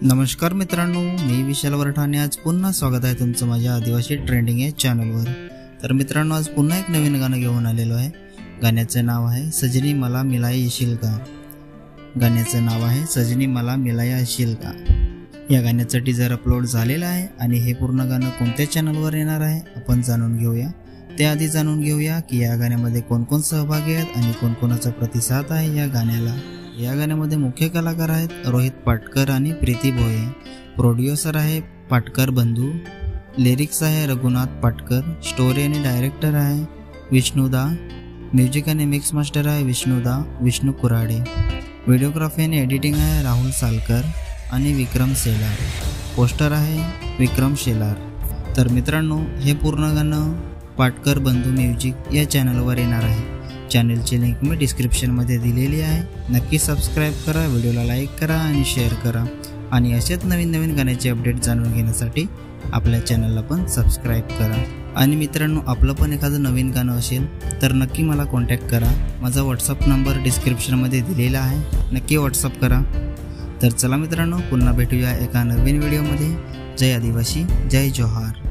नमस्कार मित्रांनो, मी विशाल वरठाणे आज पुन्हा स्वागत आहे तुमचं माझ्या आदिवासी ट्रेंडिंग या चॅनलवर। तर मित्रांनो, आज पुन्हा एक नवीन गाणं घेऊन आलेलो आहे। गाण्याचं नाव आहे सजनी मला मिलाया येशील का। गाण्याचं नाव आहे सजनी मला मिलाया येशील का। या गाण्याचं टीजर अपलोड झालेलं आहे आणि हे पूर्ण गाणं कोणत्या चॅनलवर येणार आहे आपण जाणून घेऊया। त्याआधी जाणून घेऊया की या गाण्यामध्ये कोण कोण सहभागी आहेत आणि कोणकोणाचा प्रतिसाद आहे या गाण्याला। या गाण्यामध्ये मुख्य कलाकार आहेत रोहित पाटकर आणि प्रीती भोये। प्रोड्युसर आहे पाटकर बंधू। लिरिक्स आहे रघुनाथ पाटकर। स्टोरी आणि डायरेक्टर आहे विष्णुदा। म्युझिक आणि मिक्स मास्टर आहे विष्णू कुराडे। व्हिडिओग्राफी आणि एडिटिंग आहे राहुल सालकर आणि विक्रम शेलार। पोस्टर आहे विक्रम शेलार। तर मित्रांनो, हे पूर्ण गाणं पाटकर बंधू म्युझिक या चॅनलवर येणार आहे। चॅनलची लिंक मी डिस्क्रिप्शनमध्ये दिलेली आहे। नक्की सबस्क्राईब करा, व्हिडिओला लाईक करा आणि शेअर करा आणि असेच नवीन गाण्याचे अपडेट जाणून घेण्यासाठी आपल्या चॅनलला पण सबस्क्राईब करा। आणि मित्रांनो, आपलं पण एखादं नवीन गाणं असेल तर नक्की मला कॉन्टॅक्ट करा। माझा व्हॉट्सअप नंबर डिस्क्रिप्शनमध्ये दिलेला आहे, नक्की व्हॉट्सअप करा। तर चला मित्रांनो, पुन्हा भेटूया एका नवीन व्हिडिओमध्ये। जय आदिवासी, जय जोहार।